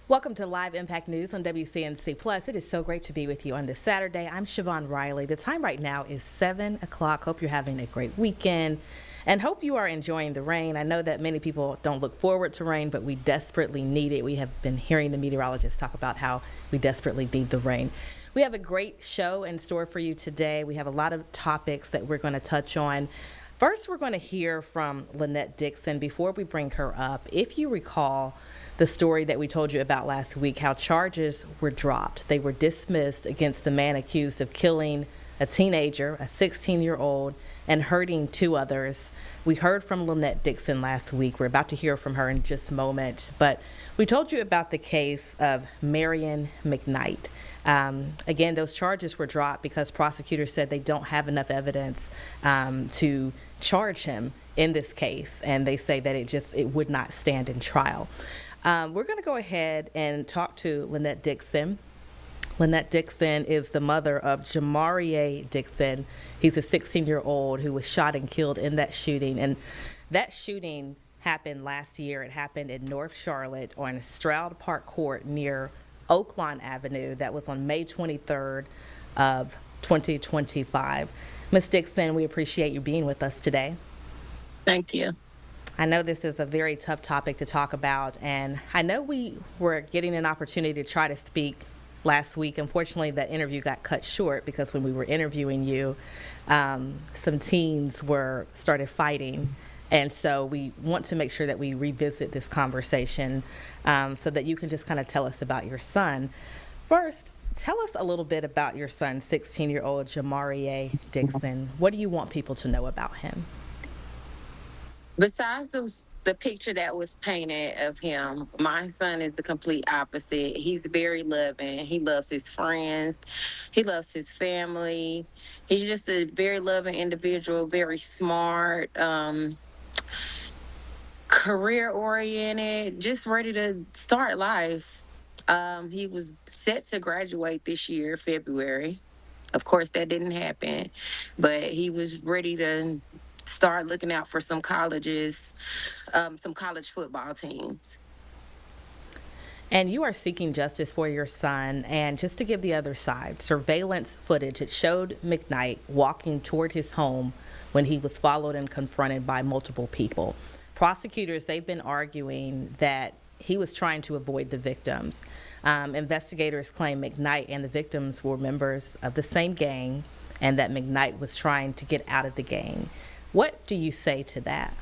Welcome to Live Impact News on WCNC Plus. It is so great to be with you on this Saturday. I'm Siobhan Riley. The time right now is 7 o'clock. Hope you're having a great weekend and hope you are enjoying the rain. I know that many people don't look forward to rain, but we desperately need it. We have been hearing the meteorologists talk about how we desperately need the rain. We have a great show in store for you today. We have a lot of topics that we're going to touch on. First, we're going to hear from Lynnette Dixon. Before we bring her up, if you recall the story that we told you about last week, how charges were dropped. They were dismissed against the man accused of killing a teenager, a 16-year-old, and hurting two others. We heard from Lynnette Dixon last week. We're about to hear from her in just a moment. But we told you about the case of Marion McKnight. Again, those charges were dropped because prosecutors said they don't have enough evidence to charge him in this case, and they say that it would not stand in trial. We're going to go ahead and talk to Lynnette Dixon. Lynnette Dixon is the mother of Jamariyee Dixon. He's a 16-year-old who was shot and killed in that shooting. And that shooting happened last year. It happened in North Charlotte on Stourd Park Court near Oaklawn Avenue. That was on May 23rd of 2025. Ms. Dixon, we appreciate you being with us today. Thank you. I know this is a very tough topic to talk about, and I know we were getting an opportunity to try to speak last week. Unfortunately, that interview got cut short because when we were interviewing you, some teens started fighting, and so we want to make sure that we revisit this conversation so that you can just kind of tell us about your son. First, tell us a little bit about your son, 16-year-old Jamariyee Dixon. What do you want people to know about him? Besides the picture that was painted of him, my son is the complete opposite. He's very loving. He loves his friends. He loves his family. He's just a very loving individual, very smart, career oriented, just ready to start life. He was set to graduate this year, February. Of course, that didn't happen, but he was ready to start looking out for some colleges, some college football teams. And you are seeking justice for your son. And just to give the other side, surveillance footage, it showed McKnight walking toward his home when he was followed and confronted by multiple people. Prosecutors, they've been arguing that he was trying to avoid the victims. Investigators claim McKnight and the victims were members of the same gang and that McKnight was trying to get out of the gang. What do you say to that?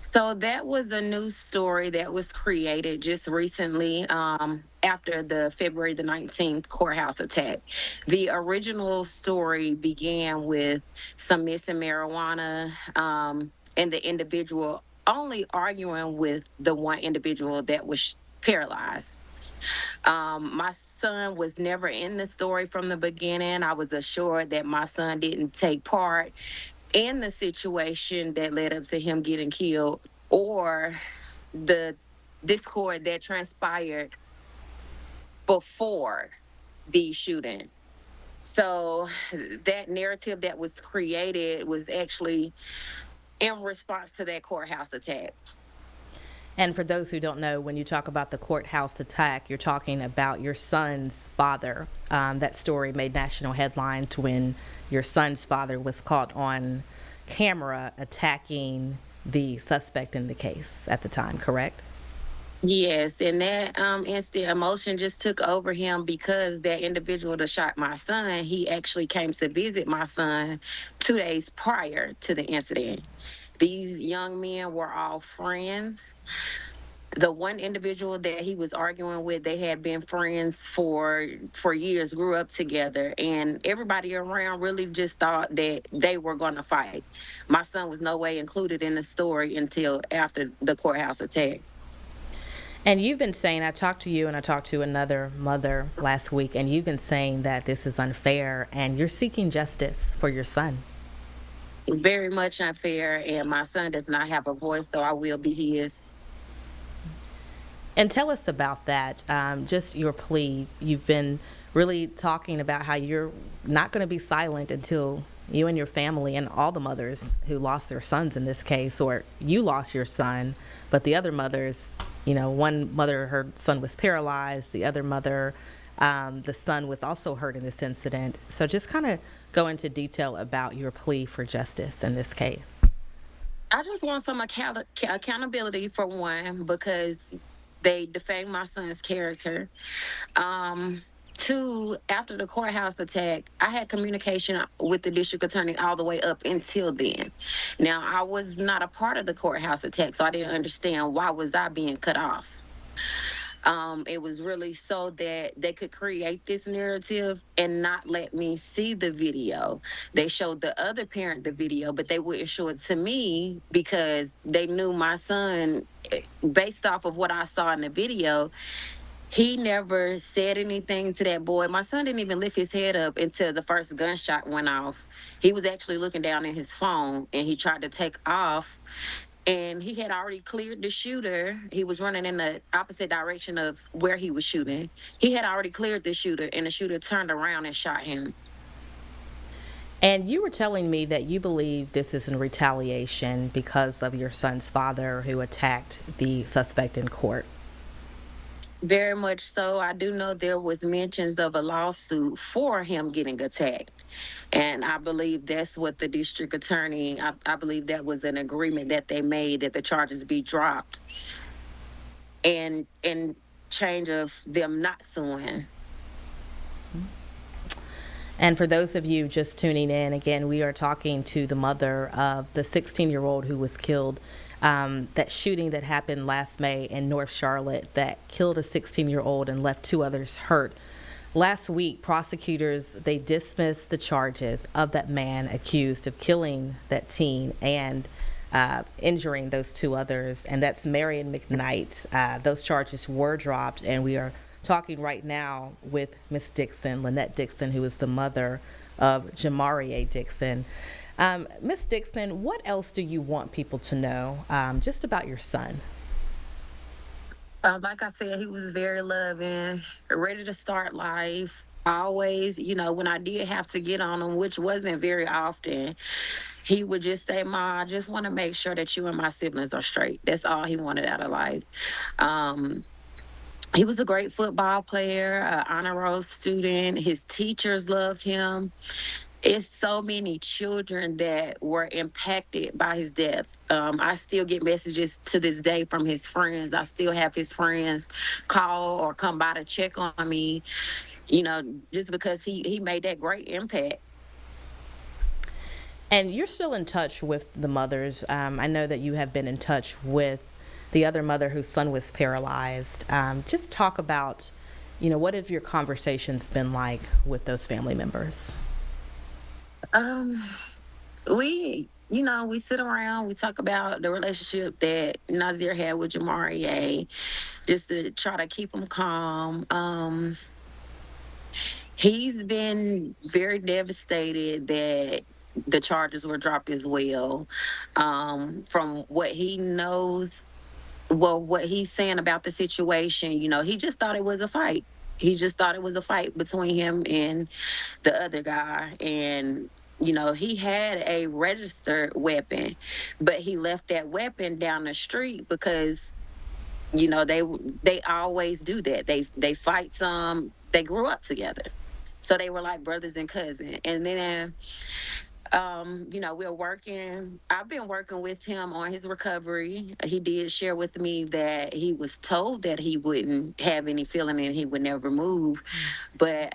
So that was a news story that was created just recently after the February the 19th courthouse attack. The original story began with some missing marijuana and the individual only arguing with the one individual that was paralyzed. My son was never in the story from the beginning. I was assured that my son didn't take part in the situation that led up to him getting killed or the discord that transpired before the shooting. So that narrative that was created was actually in response to that courthouse attack. And for those who don't know, when you talk about the courthouse attack, you're talking about your son's father. That story made national headlines when your son's father was caught on camera attacking the suspect in the case at the time, correct? Yes, and that instant emotion just took over him because that individual that shot my son, he actually came to visit my son 2 days prior to the incident. These young men were all friends. The one individual that he was arguing with, they had been friends for years, grew up together, and everybody around really just thought that they were going to fight. My son was no way included in the story until after the courthouse attack. And you've been saying, I talked to you and I talked to another mother last week, and you've been saying that this is unfair and you're seeking justice for your son. Very much unfair, and my son does not have a voice, so I will be his. And tell us about that, just your plea. You've been really talking about how you're not going to be silent until you and your family and all the mothers who lost their sons in this case, or you lost your son, but the other mothers one mother, her son was paralyzed. The other mother, the son was also hurt in this incident. So just kind of go into detail about your plea for justice in this case. I just want some accountability for one because they defamed my son's character. Um, Two, after the courthouse attack, I had communication with the district attorney all the way up until then. Now, I was not a part of the courthouse attack, so I didn't understand why was I being cut off. It was really so that they could create this narrative and not let me see the video. They showed the other parent the video, but they wouldn't show it to me because they knew my son, based off of what I saw in the video, he never said anything to that boy. My son didn't even lift his head up until the first gunshot went off. He was actually looking down at his phone and he tried to take off. And he had already cleared the shooter. He was running in the opposite direction of where he was shooting. He had already cleared the shooter, and the shooter turned around and shot him. And you were telling me that you believe this is in retaliation because of your son's father who attacked the suspect in court. Very much so. I do know there was mentions of a lawsuit for him getting attacked. And I believe that's what the district attorney, I believe that was an agreement that they made that the charges be dropped and in change of them not suing. And for those of you just tuning in, again, we are talking to the mother of the 16-year-old who was killed. That shooting that happened last May in North Charlotte that killed a 16-year-old and left two others hurt. Last week, prosecutors, they dismissed the charges of that man accused of killing that teen and injuring those two others, and that's Marion McKnight. Those charges were dropped, and we are talking right now with Miss Dixon, Lynnette Dixon, who is the mother of Jamariyee Dixon. Miss Dixon, what else do you want people to know just about your son? Like I said, he was very loving, ready to start life. Always, when I did have to get on him, which wasn't very often, he would just say, "Ma, I just want to make sure that you and my siblings are straight." That's all he wanted out of life. Um, he was a great football player, an honor roll student. His teachers loved him. It's so many children that were impacted by his death. I still get messages to this day from his friends. I still have his friends call or come by to check on me, just because he made that great impact. And you're still in touch with the mothers. I know that you have been in touch with the other mother whose son was paralyzed. Just talk about, what have your conversations been like with those family members? Um, we sit around, we talk about the relationship that Nazir had with Jamari, just to try to keep him calm. He's been very devastated that the charges were dropped as well. From what he knows, well, what he's saying about the situation, he just thought it was a fight. He just thought it was a fight between him and the other guy. And, he had a registered weapon, but he left that weapon down the street because, they always do that. They fight some, they grew up together. So they were like brothers and cousins. And then we're working. I've been working with him on his recovery. He did share with me that he was told that he wouldn't have any feeling and he would never move. But,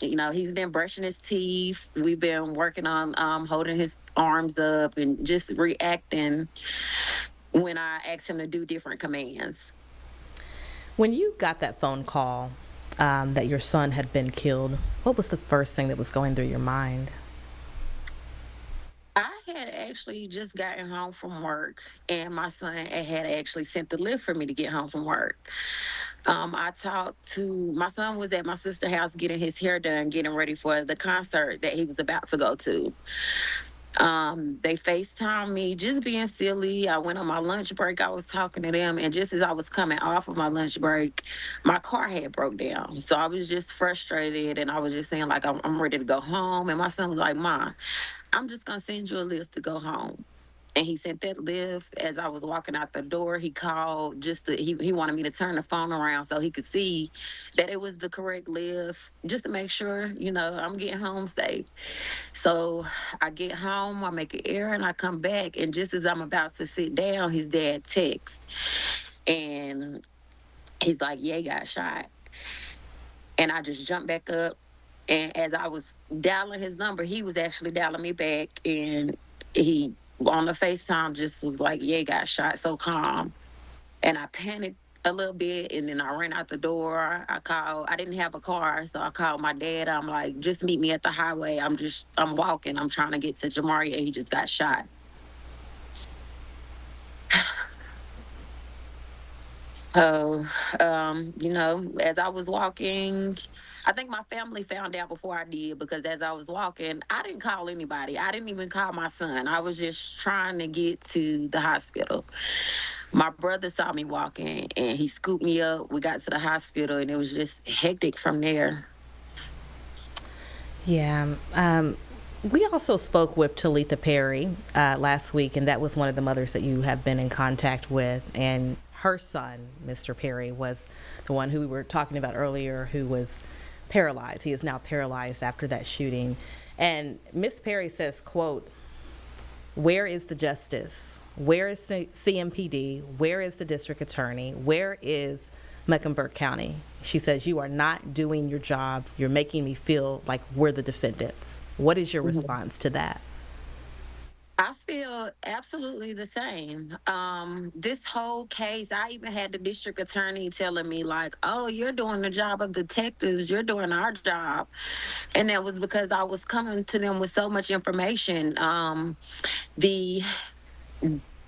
he's been brushing his teeth. We've been working on holding his arms up and just reacting when I ask him to do different commands. When you got that phone call that your son had been killed, what was the first thing that was going through your mind? I had actually just gotten home from work, and my son had actually sent the lift for me to get home from work. I talked to my son was at my sister's house getting his hair done, getting ready for the concert that he was about to go to. They FaceTimed me, just being silly. I went on my lunch break. I was talking to them, and just as I was coming off of my lunch break, my car had broke down. So I was just frustrated, and I was just saying like I'm ready to go home. And my son was like, "Ma, I'm just gonna send you a lift to go home." And he sent that lift. As I was walking out the door, he called he wanted me to turn the phone around so he could see that it was the correct lift, just to make sure, I'm getting home safe. So I get home, I make an error, and I come back. And just as I'm about to sit down, his dad texts. And he's like, yeah, he got shot. And I just jumped back up. And as I was dialing his number, he was actually dialing me back. And he, on the FaceTime, just was like, yeah, he got shot, so calm. And I panicked a little bit, and then I ran out the door. I didn't have a car, so I called my dad. I'm like, just meet me at the highway. I'm walking. I'm trying to get to Jamariyee. He just got shot. So, as I was walking, I think my family found out before I did, because as I was walking, I didn't call anybody. I didn't even call my son. I was just trying to get to the hospital. My brother saw me walking and he scooped me up. We got to the hospital and it was just hectic from there. Yeah. We also spoke with Talitha Perry last week, and that was one of the mothers that you have been in contact with. And her son, Mr. Perry, was the one who we were talking about earlier, who was paralyzed. He is now paralyzed after that shooting. And Miss Perry says, quote, "Where is the justice? Where is CMPD? Where is the district attorney? Where is Mecklenburg County?" She says, "You are not doing your job. You're making me feel like we're the defendants." What is your response to that? I feel absolutely the same. This whole case, I even had the district attorney telling me, like, oh, you're doing the job of detectives, you're doing our job. And that was because I was coming to them with so much information. The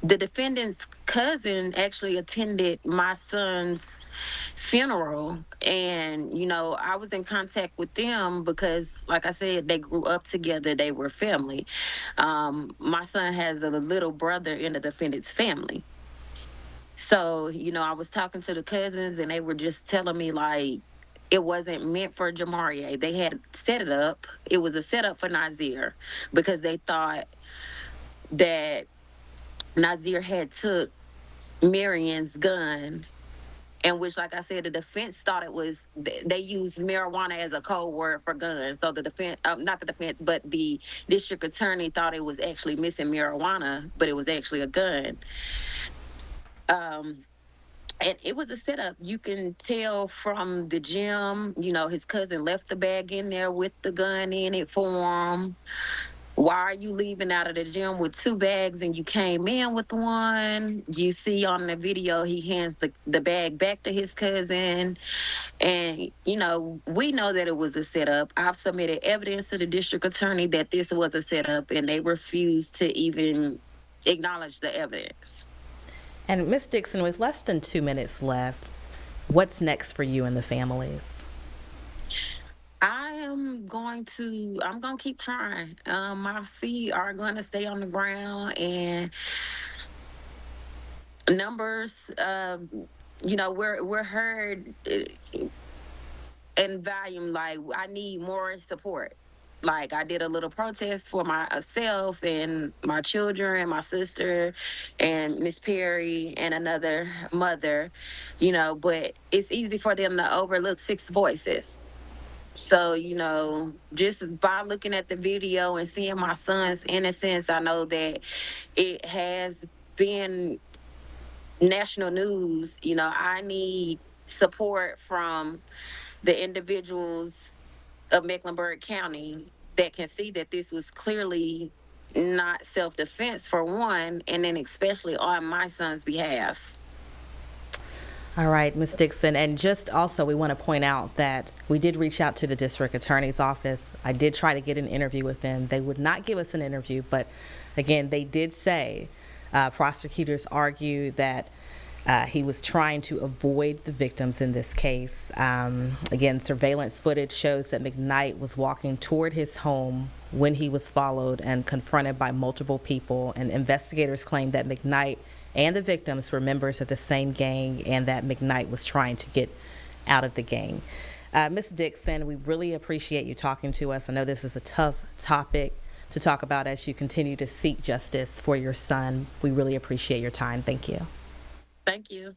the defendant's cousin actually attended my son's funeral, and I was in contact with them because, like I said, they grew up together, they were family. My son has a little brother in the defendant's family. So I was talking to the cousins and they were just telling me, like, it wasn't meant for Jamari. They had set it up. It was a setup for Nazir, because they thought that Nazir had took Marion's gun, in which, like I said, the defense thought it was, they used marijuana as a code word for guns. So the defense, not the defense, but the district attorney thought it was actually missing marijuana, but it was actually a gun. Um, and it was a setup. You can tell from the gym, his cousin left the bag in there with the gun in it for him. Why are you leaving out of the gym with two bags and you came in with one? You see on the video, he hands the bag back to his cousin. And, we know that it was a setup. I've submitted evidence to the district attorney that this was a setup, and they refused to even acknowledge the evidence. And Miss Dixon, with less than 2 minutes left, what's next for you and the families? I'm going to keep trying. My feet are going to stay on the ground, and numbers, we're heard in volume. Like, I need more support. Like, I did a little protest for myself and my children and my sister and Miss Perry and another mother, but it's easy for them to overlook six voices. So, just by looking at the video and seeing my son's innocence, I know that it has been national news. I need support from the individuals of Mecklenburg County that can see that this was clearly not self-defense, for one, and then especially on my son's behalf. All right, Ms. Dixon. And just also, we want to point out that we did reach out to the district attorney's office. I did try to get an interview with them. They would not give us an interview, but again, they did say prosecutors argue that he was trying to avoid the victims in this case. Again, surveillance footage shows that McKnight was walking toward his home when he was followed and confronted by multiple people. And investigators claim that McKnight and the victims were members of the same gang, and that McKnight was trying to get out of the gang. Ms. Dixon, we really appreciate you talking to us. I know this is a tough topic to talk about as you continue to seek justice for your son. We really appreciate your time. Thank you. Thank you.